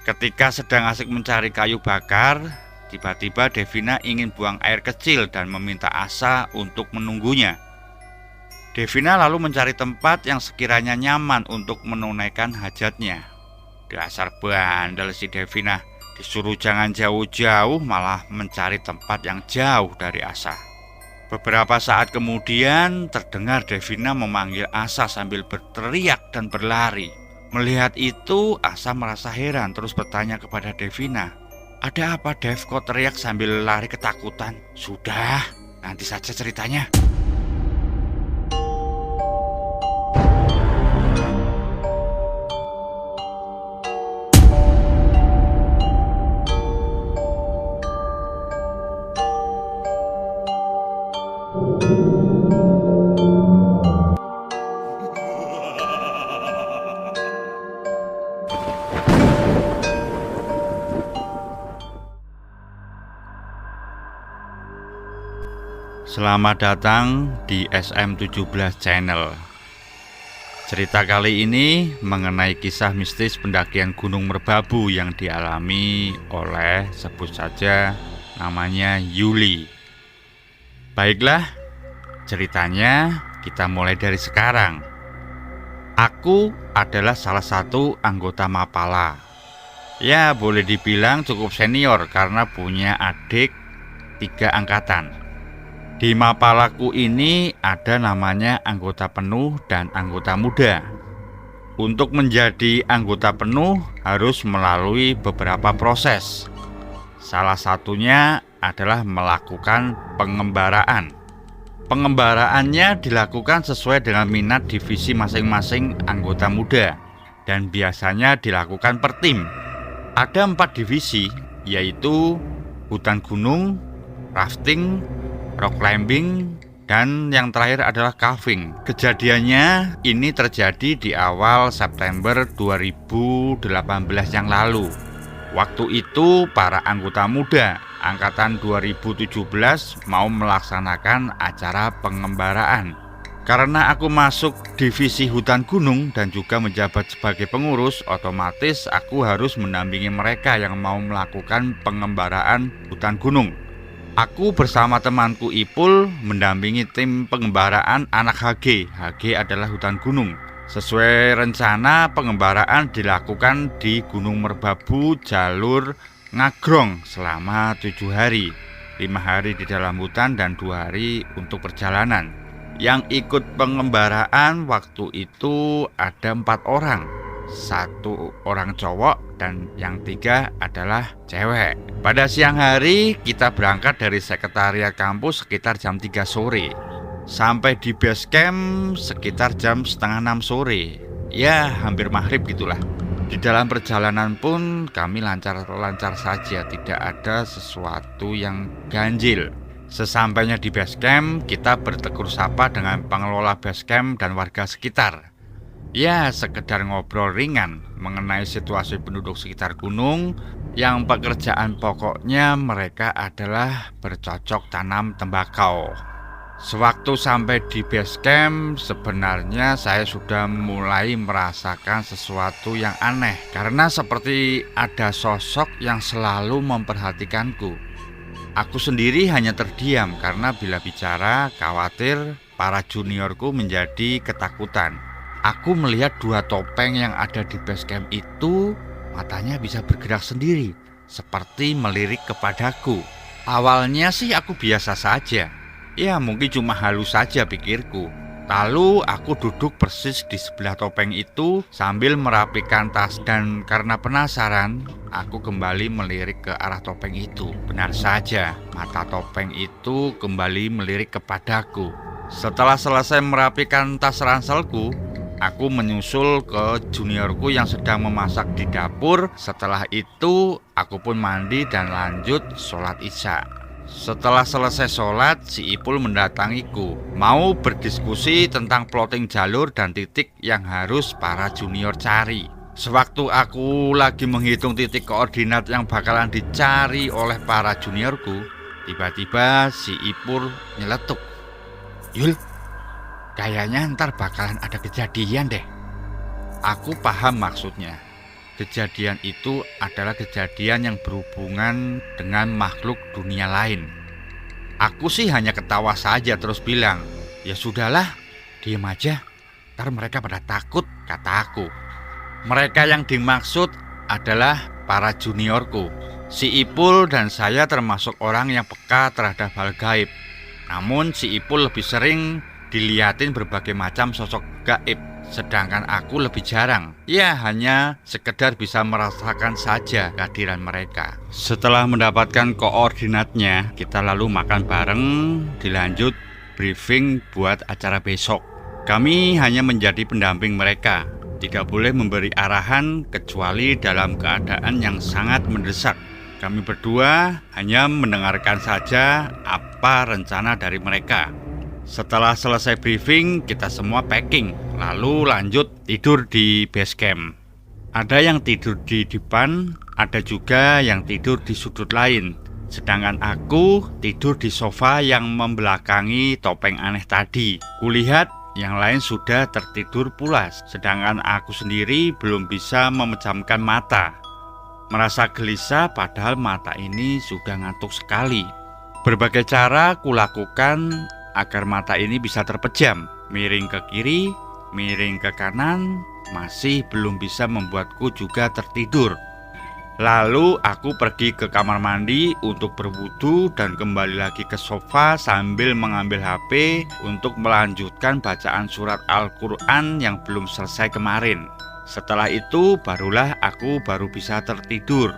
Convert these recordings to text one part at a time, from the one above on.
Ketika sedang asik mencari kayu bakar, tiba-tiba Devina ingin buang air kecil dan meminta Asa untuk menunggunya. Devina lalu mencari tempat yang sekiranya nyaman untuk menunaikan hajatnya. Dasar bandel si Devina, disuruh jangan jauh-jauh malah mencari tempat yang jauh dari Asa. Beberapa saat kemudian terdengar Devina memanggil Asa sambil berteriak dan berlari. Melihat itu, Asa merasa heran terus bertanya kepada Devina, "Ada apa, Dev? Kok teriak sambil lari ketakutan?" "Sudah, nanti saja ceritanya." Selamat datang di SM17 Channel. Cerita kali ini mengenai kisah mistis pendakian Gunung Merbabu yang dialami oleh, sebut saja namanya Yuli. Baiklah, ceritanya kita mulai dari sekarang. Aku adalah salah satu anggota Mapala. Ya, boleh dibilang cukup senior karena punya adik 3 angkatan. Di Mapalaku ini ada namanya anggota penuh dan anggota muda. Untuk menjadi anggota penuh harus melalui beberapa proses. Salah satunya adalah melakukan pengembaraan. Pengembaraannya dilakukan sesuai dengan minat divisi masing-masing anggota muda dan biasanya dilakukan per tim. Ada 4 divisi, yaitu hutan gunung, rafting, rock climbing, dan yang terakhir adalah caving. Kejadiannya ini terjadi di awal September 2018 yang lalu. Waktu itu para anggota muda angkatan 2017 mau melaksanakan acara pengembaraan. Karena aku masuk divisi hutan gunung dan juga menjabat sebagai pengurus, otomatis aku harus mendampingi mereka yang mau melakukan pengembaraan hutan gunung. Aku bersama temanku Ipul mendampingi tim pengembaraan anak HG. HG adalah hutan gunung. Sesuai rencana, pengembaraan dilakukan di Gunung Merbabu jalur Ngagrong selama 7 hari. 5 hari di dalam hutan dan 2 hari untuk perjalanan. Yang ikut pengembaraan waktu itu ada 4 orang. 1 orang cowok dan yang 3 adalah cewek. Pada siang hari kita berangkat dari sekretariat kampus sekitar jam 3 sore. Sampai di base camp sekitar jam setengah 6 sore. Ya, hampir maghrib gitulah. Di dalam perjalanan pun kami lancar-lancar saja, tidak ada sesuatu yang ganjil. Sesampainya di base camp, kita bertegur sapa dengan pengelola base camp dan warga sekitar. Ya, sekedar ngobrol ringan mengenai situasi penduduk sekitar gunung yang pekerjaan pokoknya mereka adalah bercocok tanam tembakau. Sewaktu sampai di base camp, sebenarnya saya sudah mulai merasakan sesuatu yang aneh karena seperti ada sosok yang selalu memperhatikanku. Aku sendiri hanya terdiam karena bila bicara khawatir para juniorku menjadi ketakutan. Aku melihat 2 topeng yang ada di base camp itu, matanya bisa bergerak sendiri, seperti melirik kepadaku. Awalnya sih aku biasa saja. Ya mungkin cuma halus saja pikirku. Lalu aku duduk persis di sebelah topeng itu sambil merapikan tas dan karena penasaran, aku kembali melirik ke arah topeng itu. Benar saja, mata topeng itu kembali melirik kepadaku. Setelah selesai merapikan tas ranselku, aku menyusul ke juniorku yang sedang memasak di dapur. Setelah itu, aku pun mandi dan lanjut sholat isya. Setelah selesai sholat, si Ipul mendatangiku, mau berdiskusi tentang plotting jalur dan titik yang harus para junior cari. Sewaktu aku lagi menghitung titik koordinat yang bakalan dicari oleh para juniorku, tiba-tiba si Ipul nyeletuk, "Yul, kayaknya ntar bakalan ada kejadian deh." Aku paham maksudnya. kejadian itu adalah kejadian yang berhubungan dengan makhluk dunia lain. Aku sih hanya ketawa saja terus bilang, "Ya sudahlah, diem aja, ntar mereka pada takut," kata aku. Mereka yang dimaksud adalah para juniorku. Si Ipul dan saya termasuk orang yang peka terhadap hal gaib. Namun si Ipul lebih sering dilihatin berbagai macam sosok gaib, sedangkan aku lebih jarang. Ya hanya sekedar bisa merasakan saja kehadiran mereka. Setelah mendapatkan koordinatnya, kita lalu makan bareng, dilanjut briefing buat acara besok. Kami hanya menjadi pendamping mereka, tidak boleh memberi arahan kecuali dalam keadaan yang sangat mendesak. Kami berdua hanya mendengarkan saja apa rencana dari mereka. Setelah selesai briefing, kita semua packing, lalu lanjut tidur di base camp. Ada yang tidur di depan, ada juga yang tidur di sudut lain. Sedangkan aku tidur di sofa yang membelakangi topeng aneh tadi. Kulihat yang lain sudah tertidur pulas, sedangkan aku sendiri belum bisa memejamkan mata. Merasa gelisah padahal mata ini sudah ngantuk sekali. Berbagai cara kulakukan agar mata ini bisa terpejam. Miring ke kiri, miring ke kanan, masih belum bisa membuatku juga tertidur. Lalu aku pergi ke kamar mandi untuk berwudu dan kembali lagi ke sofa sambil mengambil HP untuk melanjutkan bacaan surat Al-Quran yang belum selesai kemarin. Setelah itu barulah aku baru bisa tertidur.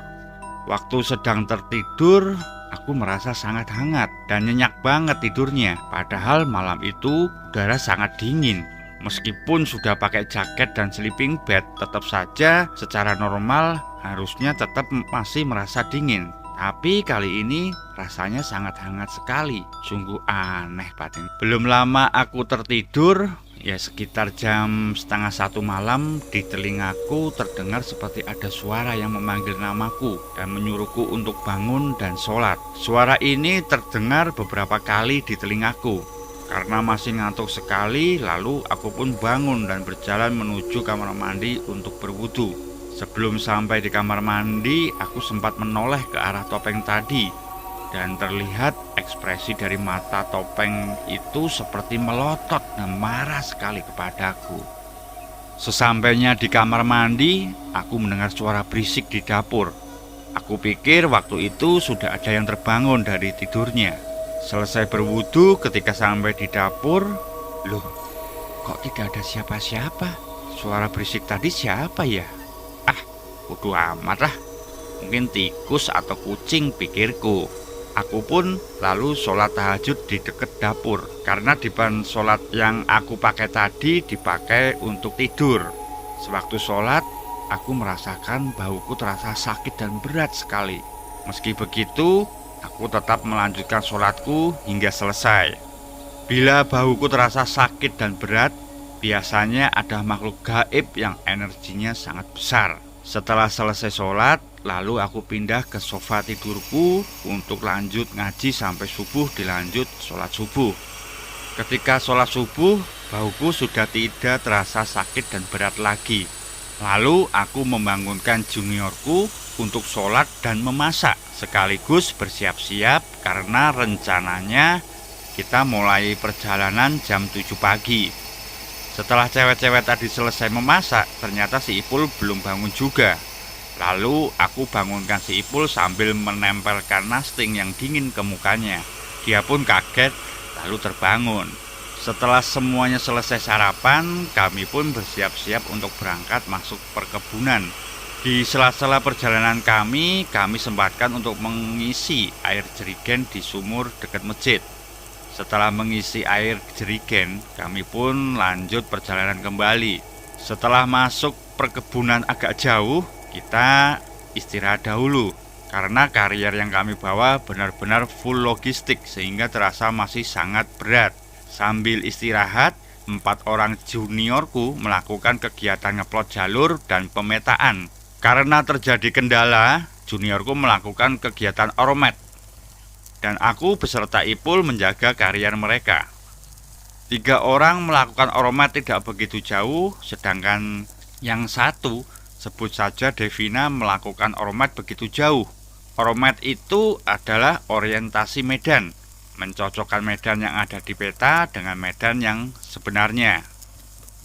Waktu sedang tertidur, aku merasa sangat hangat dan nyenyak banget tidurnya. Padahal malam itu udara sangat dingin. Meskipun sudah pakai jaket dan sleeping bag, tetap saja secara normal harusnya tetap masih merasa dingin. Tapi kali ini rasanya sangat hangat sekali. Sungguh aneh batin. Belum lama aku tertidur, ya sekitar jam 12:30 malam, di telingaku terdengar seperti ada suara yang memanggil namaku dan menyuruhku untuk bangun dan sholat. Suara ini terdengar beberapa kali di telingaku. Karena masih ngantuk sekali, lalu aku pun bangun dan berjalan menuju kamar mandi untuk berwudu. Sebelum sampai di kamar mandi, aku sempat menoleh ke arah topeng tadi. Dan terlihat ekspresi dari mata topeng itu seperti melotot dan marah sekali kepadaku. Sesampainya di kamar mandi, aku mendengar suara berisik di dapur. Aku pikir waktu itu sudah ada yang terbangun dari tidurnya. Selesai berwudu, ketika sampai di dapur, loh, kok tidak ada siapa-siapa? Suara berisik tadi siapa ya? Bodo amat lah, mungkin tikus atau kucing, pikirku. Aku pun lalu sholat tahajud di dekat dapur, karena dipan sholat yang aku pakai tadi dipakai untuk tidur. Sewaktu sholat, aku merasakan bahuku terasa sakit dan berat sekali. Meski begitu, aku tetap melanjutkan sholatku hingga selesai. Bila bahuku terasa sakit dan berat, biasanya ada makhluk gaib yang energinya sangat besar. Setelah selesai sholat, lalu aku pindah ke sofa tidurku untuk lanjut ngaji sampai subuh, dilanjut sholat subuh. Ketika sholat subuh, bahuku sudah tidak terasa sakit dan berat lagi. Lalu aku membangunkan juniorku untuk sholat dan memasak, sekaligus bersiap-siap karena rencananya kita mulai perjalanan jam 7 pagi. Setelah cewek-cewek tadi selesai memasak, ternyata si Ipul belum bangun juga. Lalu aku bangunkan si Ipul sambil menempelkan nasting yang dingin ke mukanya. Dia pun kaget lalu terbangun. Setelah semuanya selesai sarapan, kami pun bersiap-siap untuk berangkat masuk perkebunan. Di sela-sela perjalanan kami sempatkan untuk mengisi air jerigen di sumur dekat masjid. Setelah mengisi air jerigen, kami pun lanjut perjalanan kembali. Setelah masuk perkebunan agak jauh, kita istirahat dahulu. Karena karier yang kami bawa benar-benar full logistik sehingga terasa masih sangat berat. Sambil istirahat, 4 orang juniorku melakukan kegiatan ngeplot jalur dan pemetaan. Karena terjadi kendala, juniorku melakukan kegiatan oromet. Dan aku beserta Ipul menjaga karier mereka. 3 orang melakukan oromet tidak begitu jauh, sedangkan yang satu Sebut saja Devina melakukan ormet begitu jauh. Ormet itu adalah orientasi medan, mencocokkan medan yang ada di peta dengan medan yang sebenarnya.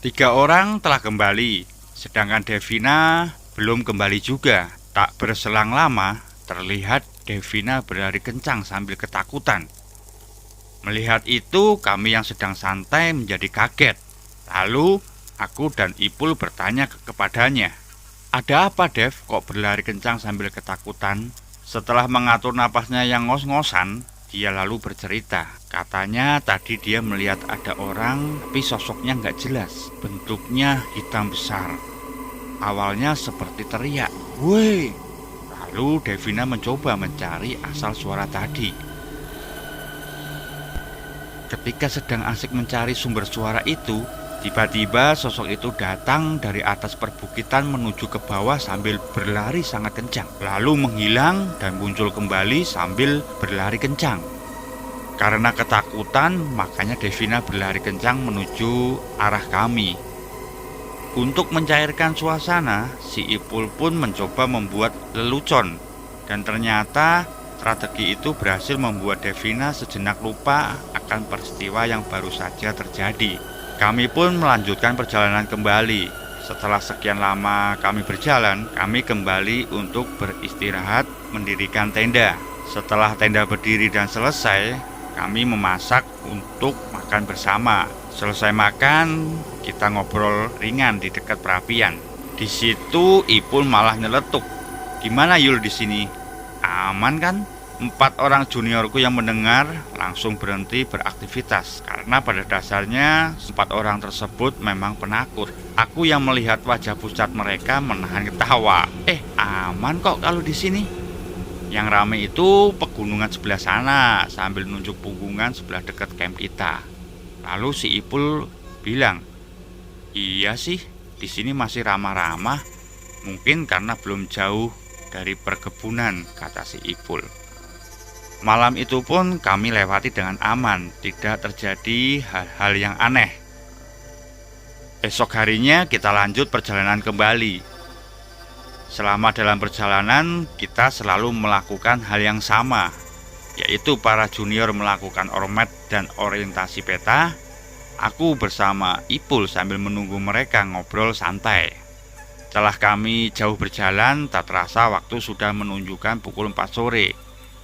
3 orang telah kembali, sedangkan Devina belum kembali juga. Tak berselang lama, terlihat Devina berlari kencang sambil ketakutan. Melihat itu, kami yang sedang santai menjadi kaget. Lalu, aku dan Ipul bertanya kepadanya, "Ada apa, Dev? Kok berlari kencang sambil ketakutan?" Setelah mengatur napasnya yang ngos-ngosan, dia lalu bercerita. Katanya tadi dia melihat ada orang, tapi sosoknya nggak jelas. Bentuknya hitam besar. Awalnya seperti teriak, "Woi!" Lalu Devina mencoba mencari asal suara tadi. Ketika sedang asik mencari sumber suara itu, tiba-tiba sosok itu datang dari atas perbukitan menuju ke bawah sambil berlari sangat kencang. Lalu menghilang dan muncul kembali sambil berlari kencang. Karena ketakutan, makanya Devina berlari kencang menuju arah kami. Untuk mencairkan suasana, si Ipul pun mencoba membuat lelucon. Dan ternyata strategi itu berhasil membuat Devina sejenak lupa akan peristiwa yang baru saja terjadi. Kami pun melanjutkan perjalanan kembali. Setelah sekian lama kami berjalan, kami kembali untuk beristirahat mendirikan tenda. Setelah tenda berdiri dan selesai, kami memasak untuk makan bersama. Selesai makan, kita ngobrol ringan di dekat perapian. Di situ Ipul malah nyeletuk, "Gimana Yul di sini? Aman kan?" 4 orang juniorku yang mendengar langsung berhenti beraktivitas karena pada dasarnya 4 orang tersebut memang penakut. Aku yang melihat wajah pucat mereka menahan ketawa. Aman kok kalau di sini. Yang ramai itu pegunungan sebelah sana sambil nunjuk punggungan sebelah dekat camp kita. Lalu si Ipul bilang, "Iya sih, di sini masih ramah-ramah. Mungkin karena belum jauh dari perkebunan," kata si Ipul. Malam itu pun kami lewati dengan aman, tidak terjadi hal-hal yang aneh. Esok harinya kita lanjut perjalanan kembali. Selama dalam perjalanan, kita selalu melakukan hal yang sama, yaitu para junior melakukan ormet dan orientasi peta. Aku bersama Ipul sambil menunggu mereka ngobrol santai. Setelah kami jauh berjalan, tak terasa waktu sudah menunjukkan pukul 4 sore.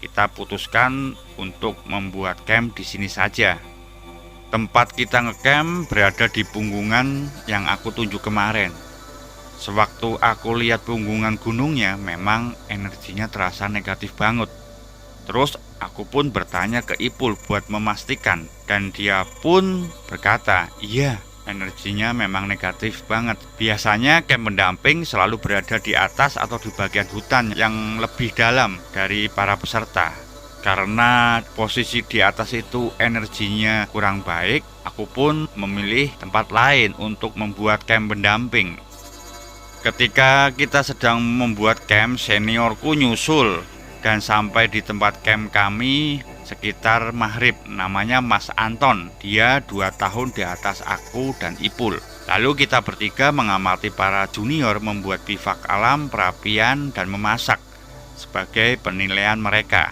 Kita putuskan untuk membuat camp di sini saja. Tempat kita ngecamp berada di punggungan yang aku tunjuk kemarin. Sewaktu aku lihat punggungan gunungnya, memang energinya terasa negatif banget. Terus aku pun bertanya ke Ipul buat memastikan, dan dia pun berkata, "Iya, energinya memang negatif banget. Biasanya camp pendamping selalu berada di atas atau di bagian hutan yang lebih dalam dari para peserta. Karena posisi di atas itu energinya kurang baik, aku pun memilih tempat lain untuk membuat camp pendamping." Ketika kita sedang membuat camp, seniorku nyusul dan sampai di tempat camp kami sekitar maghrib. Namanya Mas Anton. Dia 2 tahun di atas aku dan Ipul. Lalu kita bertiga mengamati para junior membuat bivak alam, perapian, dan memasak sebagai penilaian mereka.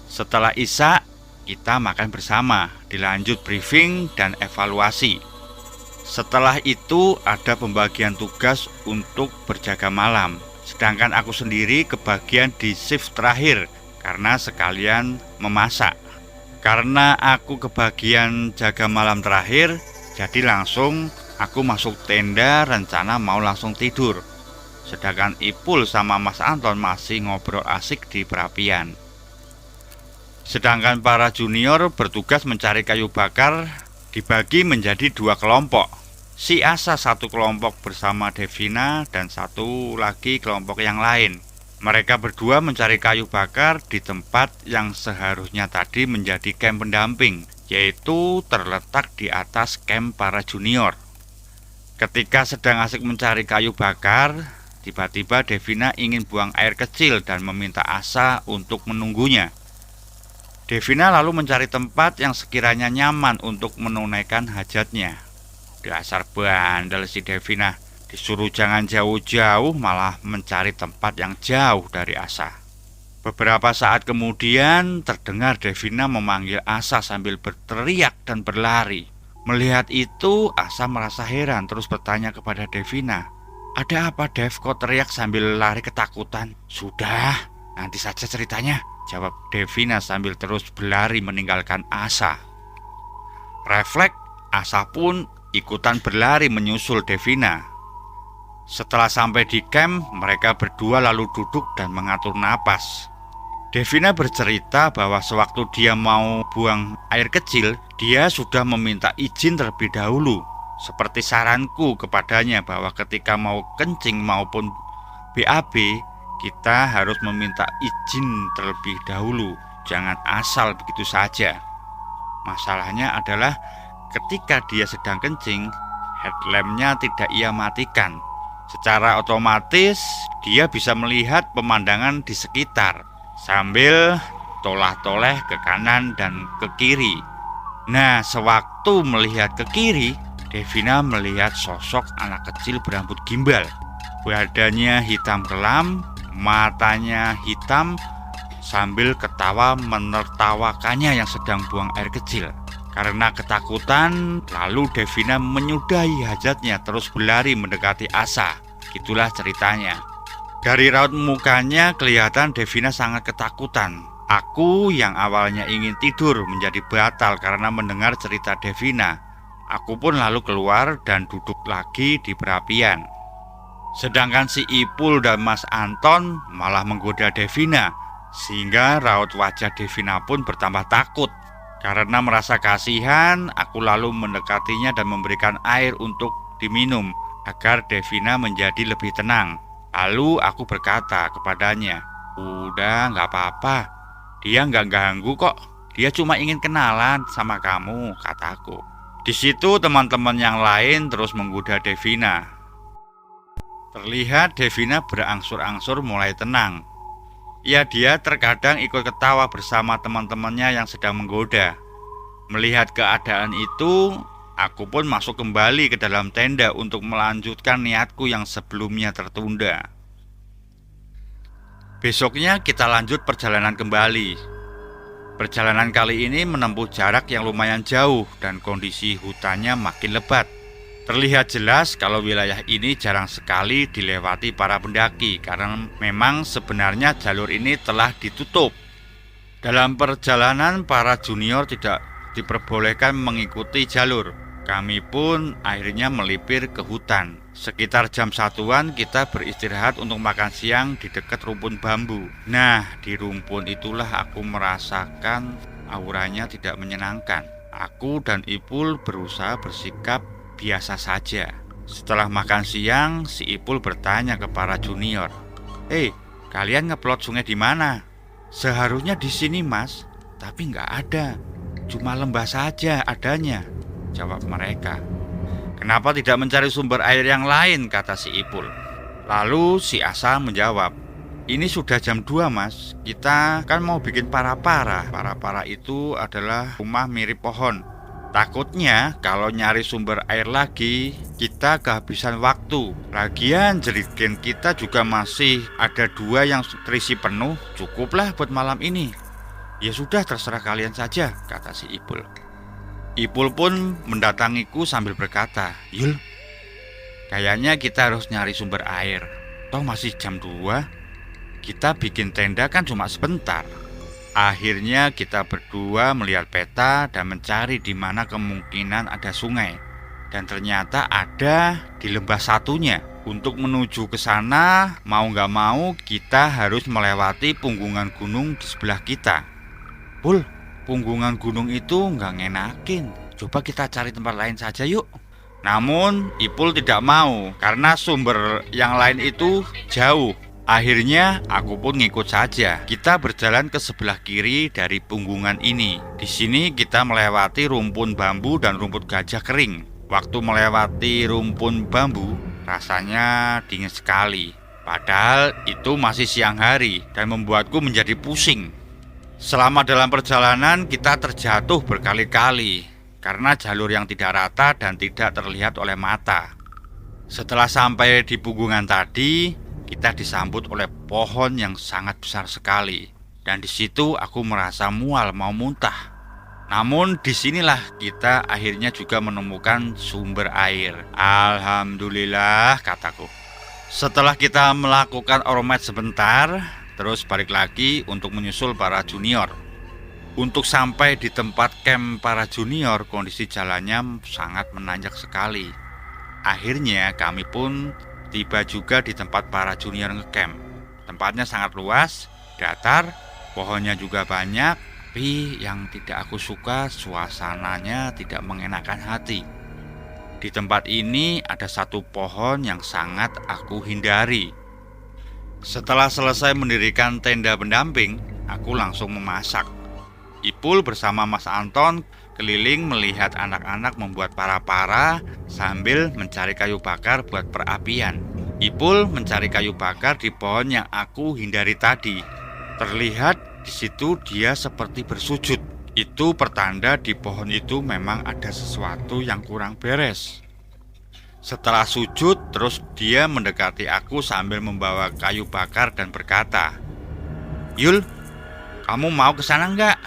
Setelah Isya, kita makan bersama, dilanjut briefing dan evaluasi. Setelah itu ada pembagian tugas untuk berjaga malam. Sedangkan aku sendiri kebagian di shift terakhir karena sekalian memasak. Karena aku kebagian jaga malam terakhir, jadi langsung aku masuk tenda rencana mau langsung tidur. Sedangkan Ipul sama Mas Anton masih ngobrol asik di perapian. Sedangkan para junior bertugas mencari kayu bakar dibagi menjadi 2 kelompok. Si Asa 1 kelompok bersama Devina dan 1 lagi kelompok yang lain. Mereka berdua mencari kayu bakar di tempat yang seharusnya tadi menjadi camp pendamping, yaitu terletak di atas camp para junior. Ketika sedang asik mencari kayu bakar, tiba-tiba Devina ingin buang air kecil dan meminta Asa untuk menunggunya. Devina lalu mencari tempat yang sekiranya nyaman untuk menunaikan hajatnya. Dasar bandel si Devina, Disuruh jangan jauh-jauh, malah mencari tempat yang jauh dari Asa. Beberapa saat kemudian terdengar Devina memanggil Asa sambil berteriak dan berlari. Melihat itu, Asa merasa heran terus bertanya kepada Devina, "Ada apa, Dev? Kok teriak sambil lari ketakutan?" "Sudah, nanti saja ceritanya," jawab Devina sambil terus berlari meninggalkan Asa. Refleks, Asa pun ikutan berlari menyusul Devina. Setelah sampai di camp, mereka berdua lalu duduk dan mengatur napas. Devina bercerita bahwa sewaktu dia mau buang air kecil, dia sudah meminta izin terlebih dahulu. Seperti saranku kepadanya bahwa ketika mau kencing maupun BAB, kita harus meminta izin terlebih dahulu. Jangan asal begitu saja. Masalahnya adalah ketika dia sedang kencing, headlampnya tidak ia matikan. Secara otomatis dia bisa melihat pemandangan di sekitar sambil tolah-toleh ke kanan dan ke kiri. Nah, sewaktu melihat ke kiri, Devina melihat sosok anak kecil berambut gimbal. Badannya hitam kelam, matanya hitam, sambil ketawa menertawakannya yang sedang buang air kecil. Karena ketakutan, lalu Devina menyudahi hajatnya terus berlari mendekati Asa. Itulah ceritanya. Dari raut mukanya kelihatan Devina sangat ketakutan. Aku yang awalnya ingin tidur menjadi batal karena mendengar cerita Devina. Aku pun lalu keluar dan duduk lagi di perapian. Sedangkan si Ipul dan Mas Anton malah menggoda Devina, sehingga raut wajah Devina pun bertambah takut. Karena merasa kasihan, aku lalu mendekatinya dan memberikan air untuk diminum agar Devina menjadi lebih tenang. Lalu aku berkata kepadanya, "Udah, gak apa-apa. Dia gak ganggu kok. Dia cuma ingin kenalan sama kamu," kataku. Di situ teman-teman yang lain terus menggoda Devina. Terlihat Devina berangsur-angsur mulai tenang. Ya, dia terkadang ikut ketawa bersama teman-temannya yang sedang menggoda. Melihat keadaan itu, aku pun masuk kembali ke dalam tenda untuk melanjutkan niatku yang sebelumnya tertunda. Besoknya kita lanjut perjalanan kembali. Perjalanan kali ini menempuh jarak yang lumayan jauh dan kondisi hutannya makin lebat. Terlihat jelas kalau wilayah ini jarang sekali dilewati para pendaki karena memang sebenarnya jalur ini telah ditutup. Dalam perjalanan para junior tidak diperbolehkan mengikuti jalur. Kami pun akhirnya melipir ke hutan. Sekitar jam 1-an kita beristirahat untuk makan siang di dekat rumpun bambu. Nah, di rumpun itulah aku merasakan auranya tidak menyenangkan. Aku dan Ipul berusaha bersikap biasa saja. Setelah makan siang, si Ipul bertanya ke para junior, kalian ngeplot sungai di mana?" "Seharusnya di sini, Mas, tapi nggak ada. Cuma lembah saja adanya," jawab mereka. "Kenapa tidak mencari sumber air yang lain?" kata si Ipul. Lalu si Asa menjawab, "Ini sudah jam 2, Mas. Kita kan mau bikin para-para. Para-para itu adalah rumah mirip pohon. Takutnya kalau nyari sumber air lagi, kita kehabisan waktu. Lagian jerigen kita juga masih ada 2 yang terisi penuh. Cukuplah buat malam ini." "Ya sudah, terserah kalian saja," kata si Ipul. Ipul pun mendatangiku sambil berkata, "Yul, kayaknya kita harus nyari sumber air. Toh masih jam 2. Kita bikin tenda kan cuma sebentar." Akhirnya kita berdua melihat peta dan mencari di mana kemungkinan ada sungai. Dan ternyata ada di lembah satunya. Untuk menuju ke sana, mau gak mau kita harus melewati punggungan gunung di sebelah kita. "Pul, punggungan gunung itu gak ngenakin. Coba kita cari tempat lain saja yuk." Namun Ipul tidak mau karena sumber yang lain itu jauh. Akhirnya aku pun ngikut saja. Kita berjalan ke sebelah kiri dari punggungan ini. Di sini kita melewati rumpun bambu dan rumput gajah kering. Waktu melewati rumpun bambu, rasanya dingin sekali. Padahal itu masih siang hari dan membuatku menjadi pusing. Selama dalam perjalanan kita terjatuh berkali-kali karena jalur yang tidak rata dan tidak terlihat oleh mata. Setelah sampai di punggungan tadi, kita disambut oleh pohon yang sangat besar sekali. Dan di situ aku merasa mual mau muntah. Namun disinilah kita akhirnya juga menemukan sumber air. Alhamdulillah, kataku. Setelah kita melakukan oromet sebentar, terus balik lagi untuk menyusul para junior. Untuk sampai di tempat camp para junior, kondisi jalannya sangat menanjak sekali. Akhirnya kami pun tiba juga di tempat para junior ngecamp. Tempatnya sangat luas, datar, pohonnya juga banyak, tapi yang tidak aku suka suasananya tidak mengenakan hati. Di tempat ini ada satu pohon yang sangat aku hindari. Setelah selesai mendirikan tenda pendamping, aku langsung memasak. Ipul bersama Mas Anton keliling melihat anak-anak membuat para-para sambil mencari kayu bakar buat perapian. Ipul mencari kayu bakar di pohon yang aku hindari tadi. Terlihat di situ dia seperti bersujud. Itu pertanda di pohon itu memang ada sesuatu yang kurang beres. Setelah sujud, terus dia mendekati aku sambil membawa kayu bakar dan berkata, "Yul, kamu mau ke sana enggak?"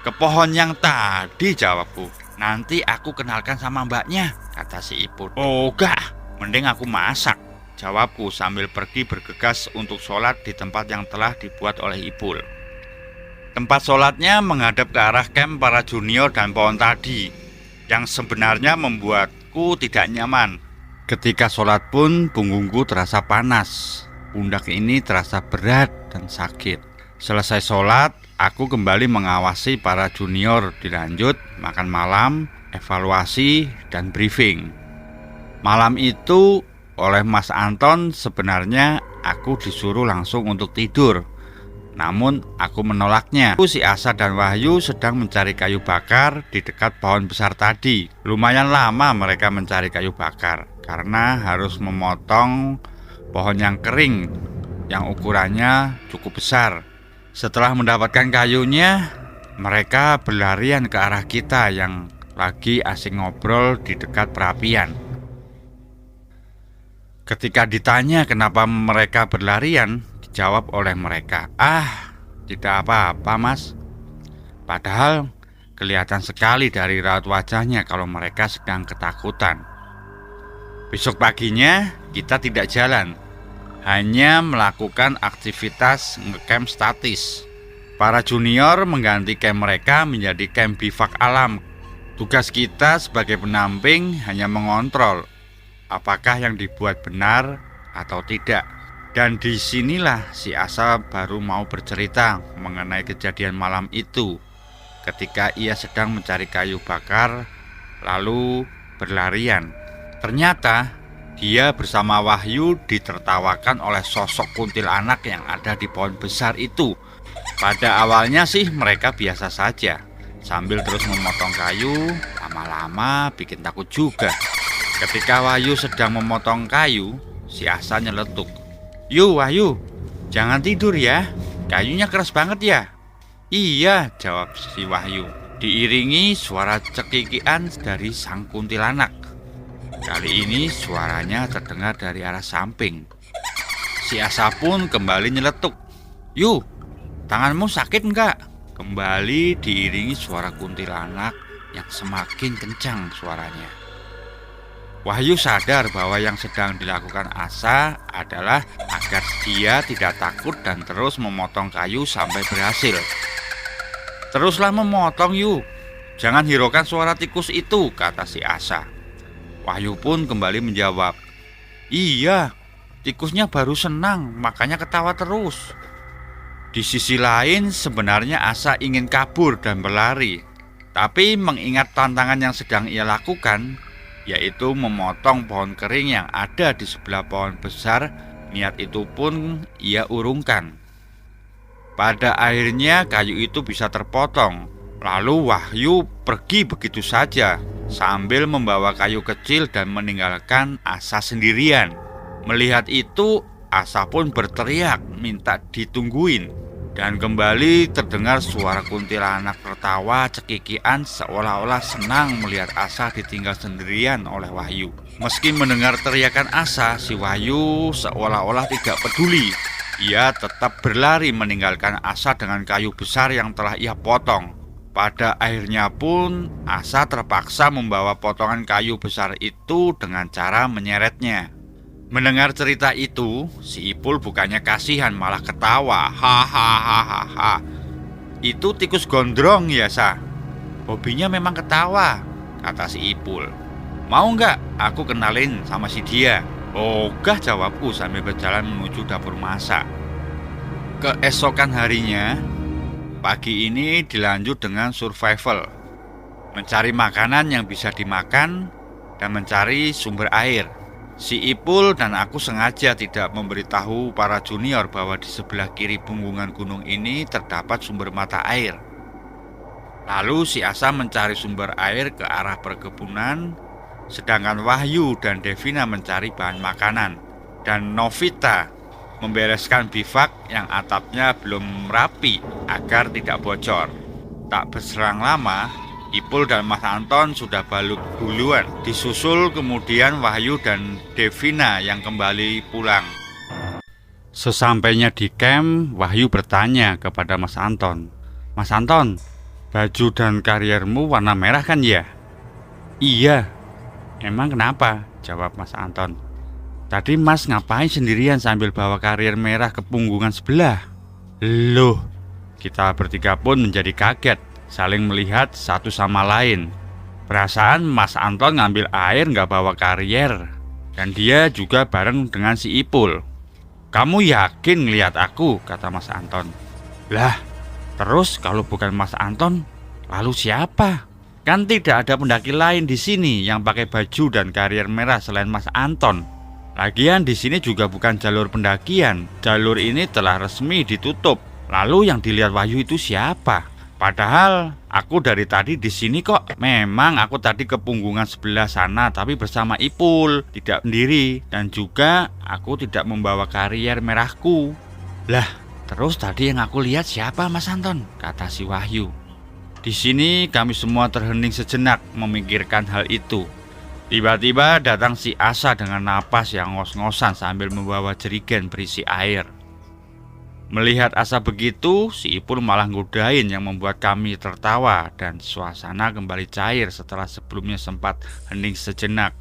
"Ke pohon yang tadi," jawabku. "Nanti aku kenalkan sama mbaknya," kata si Ipul. "Oh enggak, mending aku masak," jawabku sambil pergi bergegas untuk sholat di tempat yang telah dibuat oleh Ipul. Tempat sholatnya menghadap ke arah camp para junior dan pohon tadi, yang sebenarnya membuatku tidak nyaman. Ketika sholat pun punggungku terasa panas, pundak ini terasa berat dan sakit. Selesai sholat, aku kembali mengawasi para junior dilanjut makan malam, evaluasi, dan briefing. Malam itu oleh Mas Anton sebenarnya aku disuruh langsung untuk tidur. Namun aku menolaknya. Si Asa dan Wahyu sedang mencari kayu bakar di dekat pohon besar tadi. Lumayan lama mereka mencari kayu bakar karena harus memotong pohon yang kering yang ukurannya cukup besar. Setelah mendapatkan kayunya, mereka berlarian ke arah kita yang lagi asik ngobrol di dekat perapian. Ketika ditanya kenapa mereka berlarian, dijawab oleh mereka, "Tidak apa-apa, Mas." Padahal kelihatan sekali dari raut wajahnya kalau mereka sedang ketakutan. Besok paginya kita tidak jalan, hanya melakukan aktivitas ngecamp statis. Para junior mengganti camp mereka menjadi camp bivak alam. Tugas kita sebagai pendamping hanya mengontrol apakah yang dibuat benar atau tidak. Dan disinilah si Asa baru mau bercerita mengenai kejadian malam itu ketika ia sedang mencari kayu bakar lalu berlarian. Ternyata dia bersama Wahyu ditertawakan oleh sosok kuntilanak yang ada di pohon besar itu. Pada awalnya sih mereka biasa saja, sambil terus memotong kayu, lama-lama bikin takut juga. Ketika Wahyu sedang memotong kayu, si Asa nyeletuk, "Yu, Wahyu, jangan tidur ya, kayunya keras banget ya." "Iya," jawab si Wahyu, diiringi suara cekikian dari sang kuntilanak. Kali ini suaranya terdengar dari arah samping. Si Asa pun kembali nyeletuk, "Yu, tanganmu sakit enggak?" Kembali diiringi suara kuntilanak yang semakin kencang suaranya. Wahyu sadar bahwa yang sedang dilakukan Asa adalah agar dia tidak takut dan terus memotong kayu sampai berhasil. "Teruslah memotong, Yu, jangan hiraukan suara tikus itu," kata si Asa. Wahyu pun kembali menjawab, "Iya, tikusnya baru senang, makanya ketawa terus." Di sisi lain sebenarnya Asa ingin kabur dan berlari, tapi mengingat tantangan yang sedang ia lakukan, yaitu memotong pohon kering yang ada di sebelah pohon besar, niat itu pun ia urungkan. Pada akhirnya kayu itu bisa terpotong. Lalu Wahyu pergi begitu saja sambil membawa kayu kecil dan meninggalkan Asa sendirian. Melihat itu, Asa pun berteriak minta ditungguin. Dan kembali terdengar suara kuntilanak tertawa cekikian seolah-olah senang melihat Asa ditinggal sendirian oleh Wahyu. Meski mendengar teriakan Asa, si Wahyu seolah-olah tidak peduli. Ia tetap berlari meninggalkan Asa dengan kayu besar yang telah ia potong. Pada akhirnya pun Asa terpaksa membawa potongan kayu besar itu dengan cara menyeretnya. Mendengar cerita itu, si Ipul bukannya kasihan malah ketawa. Hahaha. Itu tikus gondrong ya, Sa? Hobinya memang ketawa, kata si Ipul. Mau nggak aku kenalin sama si dia? Ogah, jawabku sambil berjalan menuju dapur masak. Keesokan harinya, pagi ini dilanjut dengan survival. Mencari makanan yang bisa dimakan dan mencari sumber air. Si Ipul dan aku sengaja tidak memberitahu para junior bahwa di sebelah kiri punggungan gunung ini terdapat sumber mata air. Lalu si Asa mencari sumber air ke arah perkebunan, sedangkan Wahyu dan Devina mencari bahan makanan, dan Novita membereskan bivak yang atapnya belum rapi agar tidak bocor. Tak berselang lama, Ipul dan Mas Anton sudah balik duluan. Disusul kemudian Wahyu dan Devina yang kembali pulang. Sesampainya di camp, Wahyu bertanya kepada Mas Anton, Mas Anton, baju dan kariermu warna merah kan ya? Iya. Emang kenapa? Jawab Mas Anton. Tadi Mas ngapain sendirian sambil bawa karier merah ke punggungan sebelah? Loh, kita bertiga pun menjadi kaget, saling melihat satu sama lain. Perasaan Mas Anton ngambil air nggak bawa karier, dan dia juga bareng dengan si Ipul. Kamu yakin ngelihat aku? Kata Mas Anton. Lah, terus kalau bukan Mas Anton, lalu siapa? Kan tidak ada pendaki lain di sini yang pakai baju dan karier merah selain Mas Anton. Lagian di sini juga bukan jalur pendakian. Jalur ini telah resmi ditutup. Lalu yang dilihat Wahyu itu siapa? Padahal aku dari tadi di sini kok. Memang aku tadi ke punggungan sebelah sana, tapi bersama Ipul, tidak sendiri. Dan juga aku tidak membawa karier merahku. Lah, terus tadi yang aku lihat siapa, Mas Anton? Kata si Wahyu. Di sini kami semua terhening sejenak memikirkan hal itu. Tiba-tiba datang si Asa dengan napas yang ngos-ngosan sambil membawa jerigen berisi air. Melihat Asa begitu, si Ipul malah ngodain yang membuat kami tertawa dan suasana kembali cair setelah sebelumnya sempat hening sejenak.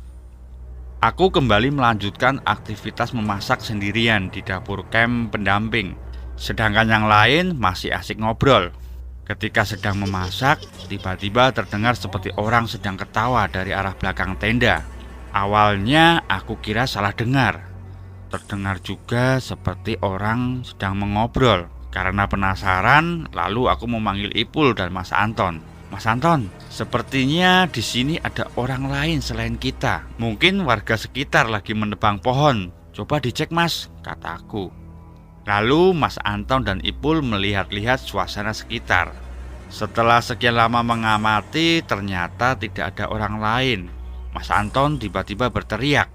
Aku kembali melanjutkan aktivitas memasak sendirian di dapur camp pendamping, sedangkan yang lain masih asik ngobrol. Ketika sedang memasak, tiba-tiba terdengar seperti orang sedang ketawa dari arah belakang tenda. Awalnya aku kira salah dengar. Terdengar juga seperti orang sedang mengobrol. Karena penasaran, lalu aku memanggil Ipul dan Mas Anton. Mas Anton, sepertinya di sini ada orang lain selain kita. Mungkin warga sekitar lagi menebang pohon. Coba dicek, Mas, kataku. Lalu Mas Anton dan Ipul melihat-lihat suasana sekitar. Setelah sekian lama mengamati, ternyata tidak ada orang lain. Mas Anton tiba-tiba berteriak,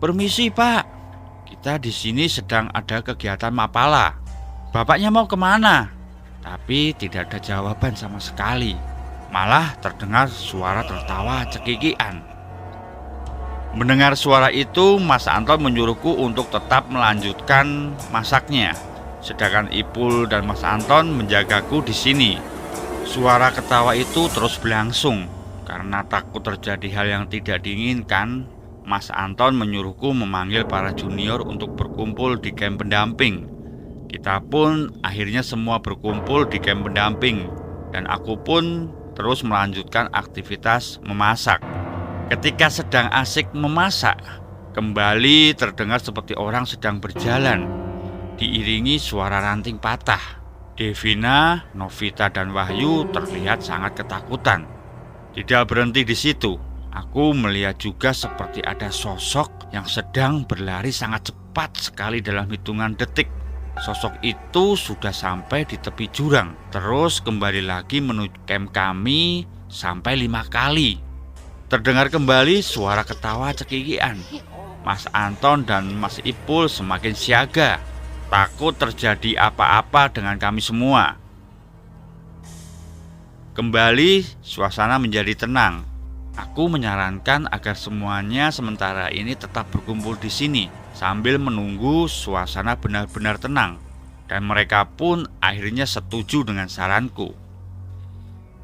"Permisi, Pak. Kita di sini sedang ada kegiatan mapala. Bapaknya mau kemana?" Tapi tidak ada jawaban sama sekali. Malah terdengar suara tertawa cekikian. Mendengar suara itu, Mas Anton menyuruhku untuk tetap melanjutkan masaknya, sedangkan Ipul dan Mas Anton menjagaku di sini. Suara ketawa itu terus berlangsung. Karena takut terjadi hal yang tidak diinginkan, Mas Anton menyuruhku memanggil para junior untuk berkumpul di camp pendamping. Kita pun akhirnya semua berkumpul di camp pendamping, dan aku pun terus melanjutkan aktivitas memasak. Ketika sedang asik memasak, kembali terdengar seperti orang sedang berjalan, diiringi suara ranting patah. Devina, Novita, dan Wahyu terlihat sangat ketakutan. Tidak berhenti di situ, aku melihat juga seperti ada sosok yang sedang berlari sangat cepat sekali dalam hitungan detik. Sosok itu sudah sampai di tepi jurang, terus kembali lagi menuju camp kami sampai 5 kali. Terdengar kembali suara ketawa cekikian. Mas Anton dan Mas Ipul semakin siaga. Takut terjadi apa-apa dengan kami semua. Kembali suasana menjadi tenang. Aku menyarankan agar semuanya sementara ini tetap berkumpul di sini sambil menunggu suasana benar-benar tenang. Dan mereka pun akhirnya setuju dengan saranku.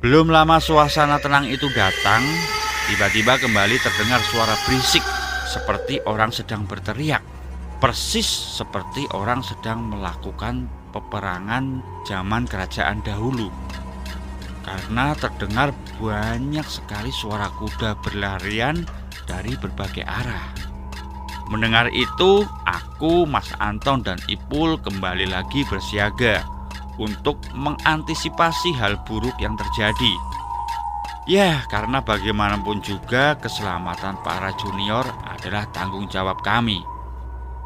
Belum lama suasana tenang itu datang, tiba-tiba kembali terdengar suara berisik seperti orang sedang berteriak. Persis seperti orang sedang melakukan peperangan zaman kerajaan dahulu. Karena terdengar banyak sekali suara kuda berlarian dari berbagai arah. Mendengar itu, aku, Mas Anton, dan Ipul kembali lagi bersiaga untuk mengantisipasi hal buruk yang terjadi. Ya, karena bagaimanapun juga keselamatan para junior adalah tanggung jawab kami.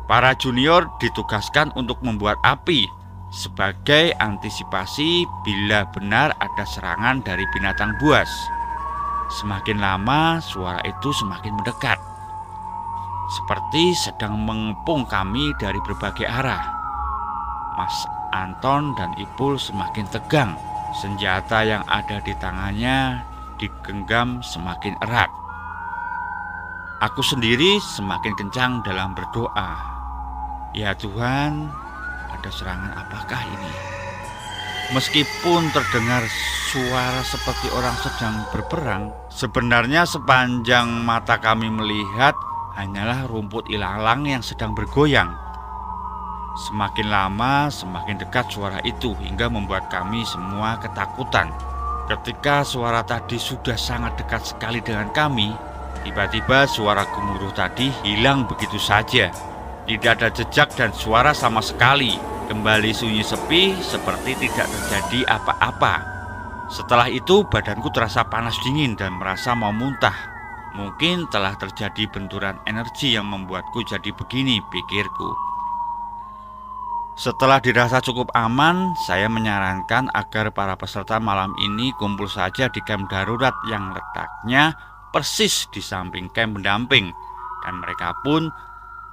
Para junior ditugaskan untuk membuat api sebagai antisipasi bila benar ada serangan dari binatang buas. Semakin lama suara itu semakin mendekat, seperti sedang mengepung kami dari berbagai arah. Mas Anton dan Ipul semakin tegang. Senjata yang ada di tangannya digenggam semakin erat. Aku sendiri semakin kencang dalam berdoa. Ya Tuhan, ada serangan apakah ini? Meskipun terdengar suara seperti orang sedang berperang, sebenarnya sepanjang mata kami melihat hanyalah rumput ilalang yang sedang bergoyang. Semakin lama semakin dekat suara itu hingga membuat kami semua ketakutan. Ketika suara tadi sudah sangat dekat sekali dengan kami, tiba-tiba suara gemuruh tadi hilang begitu saja. Tidak ada jejak dan suara sama sekali. Kembali sunyi sepi seperti tidak terjadi apa-apa. Setelah itu badanku terasa panas dingin dan merasa mau muntah. Mungkin telah terjadi benturan energi yang membuatku jadi begini, pikirku. Setelah dirasa cukup aman, saya menyarankan agar para peserta malam ini kumpul saja di camp darurat yang letaknya persis di samping camp pendamping. Dan mereka pun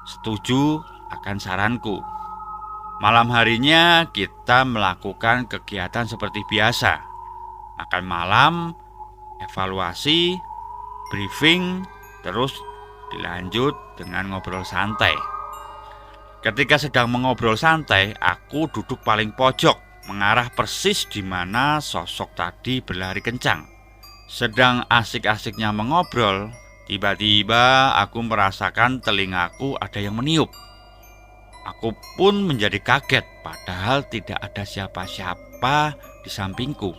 setuju akan saranku. Malam harinya kita melakukan kegiatan seperti biasa. Makan malam, evaluasi, briefing, terus dilanjut dengan ngobrol santai. Ketika sedang mengobrol santai, aku duduk paling pojok, mengarah persis di mana sosok tadi berlari kencang. Sedang asik-asiknya mengobrol, tiba-tiba aku merasakan telingaku ada yang meniup. Aku pun menjadi kaget, padahal tidak ada siapa-siapa di sampingku.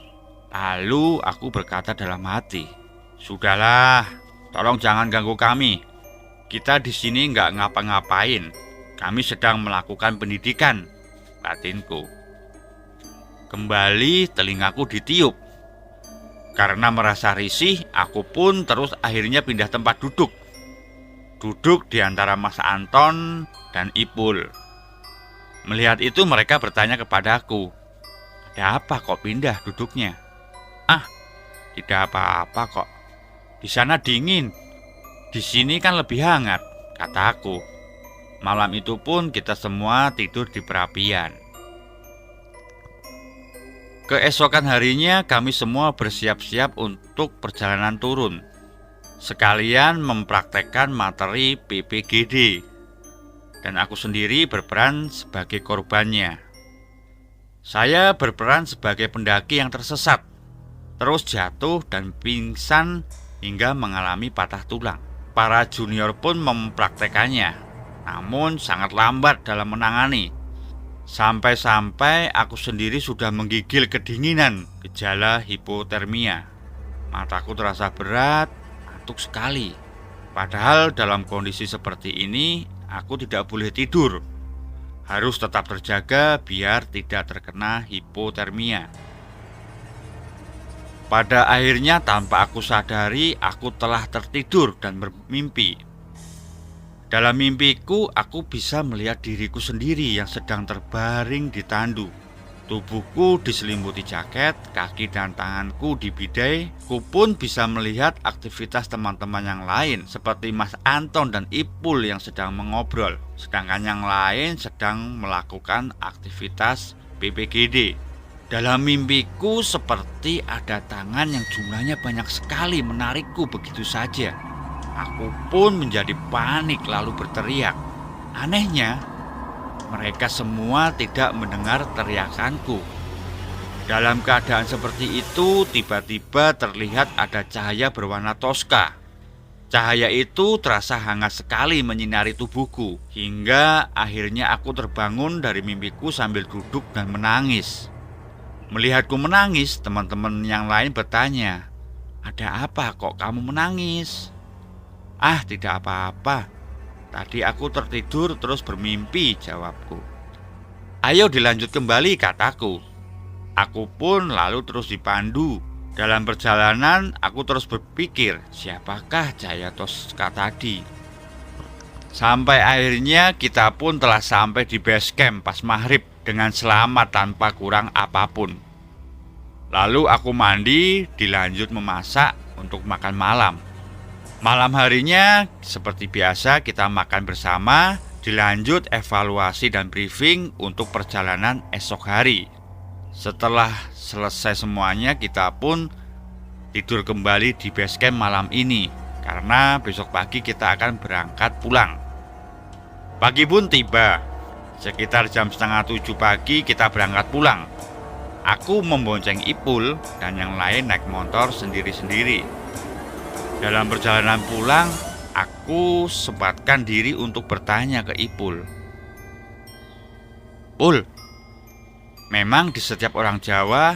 Lalu aku berkata dalam hati, "Sudahlah, tolong jangan ganggu kami. Kita di sini nggak ngapa-ngapain. Kami sedang melakukan pendidikan," batinku. Kembali telingaku ditiup. Karena merasa risih, aku pun terus akhirnya pindah tempat duduk. Duduk di antara Mas Anton dan Ipul. Melihat itu mereka bertanya kepadaku, "Ada apa kok pindah duduknya?" "Ah, tidak apa-apa kok. Di sana dingin. Di sini kan lebih hangat," kataku. Malam itu pun kita semua tidur di perapian. Keesokan harinya kami semua bersiap-siap untuk perjalanan turun, sekalian mempraktekkan materi PPGD. Dan aku sendiri berperan sebagai korbannya. Saya berperan sebagai pendaki yang tersesat, terus jatuh dan pingsan hingga mengalami patah tulang. Para junior pun mempraktekannya, namun sangat lambat dalam menangani. Sampai-sampai aku sendiri sudah menggigil kedinginan, gejala hipotermia. Mataku terasa berat, ngantuk sekali. Padahal dalam kondisi seperti ini, aku tidak boleh tidur. Harus tetap terjaga biar tidak terkena hipotermia. Pada akhirnya tanpa aku sadari, aku telah tertidur dan bermimpi. Dalam mimpiku, aku bisa melihat diriku sendiri yang sedang terbaring di tandu. Tubuhku diselimuti jaket, kaki dan tanganku dibidai. Ku pun bisa melihat aktivitas teman-teman yang lain seperti Mas Anton dan Ipul yang sedang mengobrol, sedangkan yang lain sedang melakukan aktivitas PPGD. Dalam mimpiku seperti ada tangan yang jumlahnya banyak sekali menarikku begitu saja. Aku pun menjadi panik lalu berteriak. Anehnya, mereka semua tidak mendengar teriakanku. Dalam keadaan seperti itu, tiba-tiba terlihat ada cahaya berwarna toska. Cahaya itu terasa hangat sekali menyinari tubuhku, hingga akhirnya aku terbangun dari mimpiku sambil duduk dan menangis. Melihatku menangis, teman-teman yang lain bertanya, "Ada apa kok kamu menangis?" "Ah, tidak apa-apa. Tadi aku tertidur terus bermimpi," jawabku. "Ayo dilanjut kembali," kataku. Aku pun lalu terus dipandu. Dalam perjalanan aku terus berpikir, siapakah cahaya toska tadi? Sampai akhirnya kita pun telah sampai di base camp pas maghrib dengan selamat tanpa kurang apapun. Lalu aku mandi, dilanjut memasak untuk makan malam. Malam harinya seperti biasa kita makan bersama, dilanjut evaluasi dan briefing untuk perjalanan esok hari. Setelah selesai semuanya, kita pun tidur kembali di base camp malam ini karena besok pagi kita akan berangkat pulang. Pagi pun tiba. Sekitar jam 6:30 pagi kita berangkat pulang. Aku membonceng Ipul dan yang lain naik motor sendiri-sendiri. Dalam perjalanan pulang, aku sempatkan diri untuk bertanya ke Ipul. "Pul, memang di setiap orang Jawa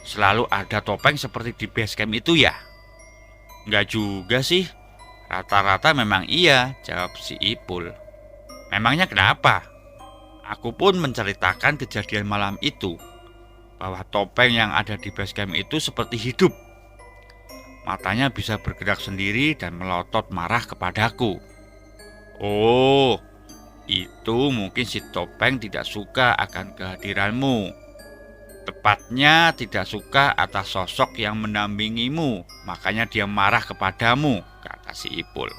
selalu ada topeng seperti di base camp itu ya?" "Enggak juga sih, rata-rata memang iya," jawab si Ipul. "Memangnya kenapa?" Aku pun menceritakan kejadian malam itu, bahwa topeng yang ada di base camp itu seperti hidup. Matanya bisa bergerak sendiri dan melotot marah kepadaku. "Oh, itu mungkin si topeng tidak suka akan kehadiranmu. Tepatnya tidak suka atas sosok yang mendampingimu, makanya dia marah kepadamu," kata si Ipul.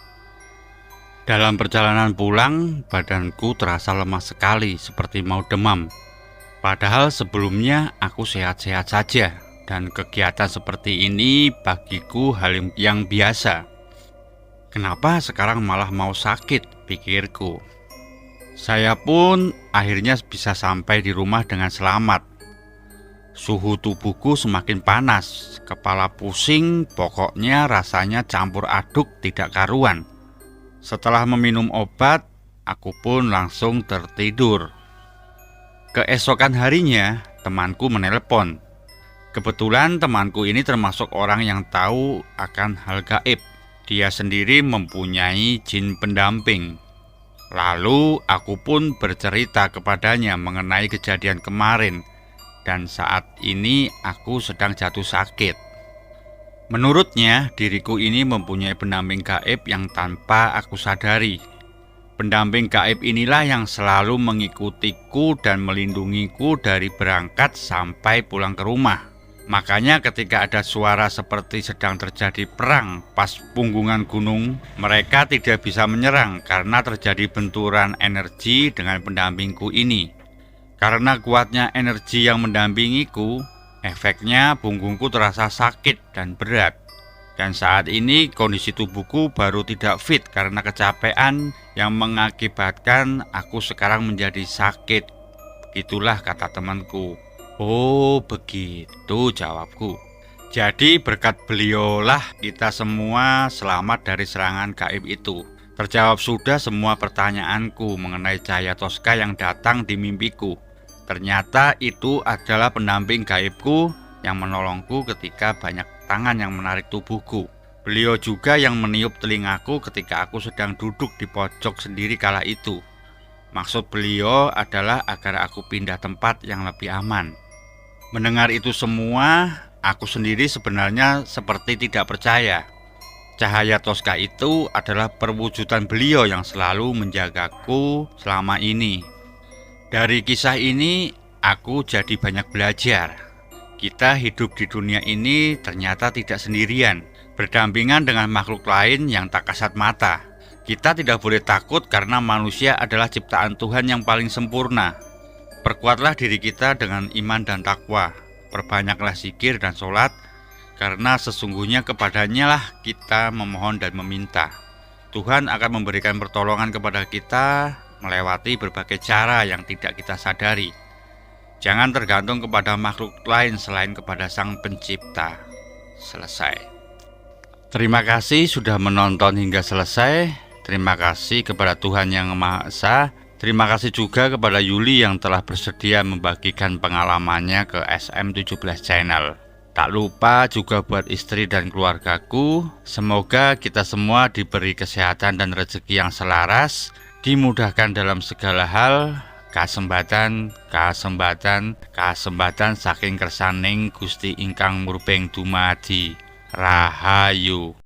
Dalam perjalanan pulang, badanku terasa lemah sekali seperti mau demam. Padahal sebelumnya aku sehat-sehat saja. Dan kegiatan seperti ini bagiku hal yang biasa. Kenapa sekarang malah mau sakit, pikirku. Saya pun akhirnya bisa sampai di rumah dengan selamat. Suhu tubuhku semakin panas, kepala pusing, pokoknya rasanya campur aduk tidak karuan. Setelah meminum obat, aku pun langsung tertidur. Keesokan harinya, temanku menelpon. Kebetulan temanku ini termasuk orang yang tahu akan hal gaib. Dia sendiri mempunyai jin pendamping. Lalu aku pun bercerita kepadanya mengenai kejadian kemarin. Dan saat ini aku sedang jatuh sakit. Menurutnya diriku ini mempunyai pendamping gaib yang tanpa aku sadari. Pendamping gaib inilah yang selalu mengikutiku dan melindungiku dari berangkat sampai pulang ke rumah. Makanya ketika ada suara seperti sedang terjadi perang pas punggungan gunung, mereka tidak bisa menyerang karena terjadi benturan energi dengan pendampingku ini. Karena kuatnya energi yang mendampingiku, efeknya punggungku terasa sakit dan berat. Dan saat ini kondisi tubuhku baru tidak fit karena kecapean yang mengakibatkan aku sekarang menjadi sakit. Begitulah kata temanku. "Oh begitu," jawabku. "Jadi berkat beliaulah kita semua selamat dari serangan gaib itu." Terjawab sudah semua pertanyaanku mengenai cahaya toska yang datang di mimpiku. Ternyata itu adalah pendamping gaibku yang menolongku ketika banyak tangan yang menarik tubuhku. Beliau juga yang meniup telingaku ketika aku sedang duduk di pojok sendiri kala itu. Maksud beliau adalah agar aku pindah tempat yang lebih aman. Mendengar itu semua, aku sendiri sebenarnya seperti tidak percaya. Cahaya toska itu adalah perwujudan beliau yang selalu menjagaku selama ini. Dari kisah ini, aku jadi banyak belajar. Kita hidup di dunia ini ternyata tidak sendirian, berdampingan dengan makhluk lain yang tak kasat mata. Kita tidak boleh takut karena manusia adalah ciptaan Tuhan yang paling sempurna. Perkuatlah diri kita dengan iman dan takwa. Perbanyaklah zikir dan sholat, karena sesungguhnya kepadanya lah kita memohon dan meminta. Tuhan akan memberikan pertolongan kepada kita melewati berbagai cara yang tidak kita sadari. Jangan tergantung kepada makhluk lain selain kepada Sang Pencipta. Selesai. Terima kasih sudah menonton hingga selesai. Terima kasih kepada Tuhan Yang Maha Esa. Terima kasih juga kepada Yuli yang telah bersedia membagikan pengalamannya ke SM17 Channel. Tak lupa juga buat istri dan keluargaku. Semoga kita semua diberi kesehatan dan rezeki yang selaras, dimudahkan dalam segala hal, kasembatan saking kersaning Gusti ingkang murbeng dumadi. Rahayu.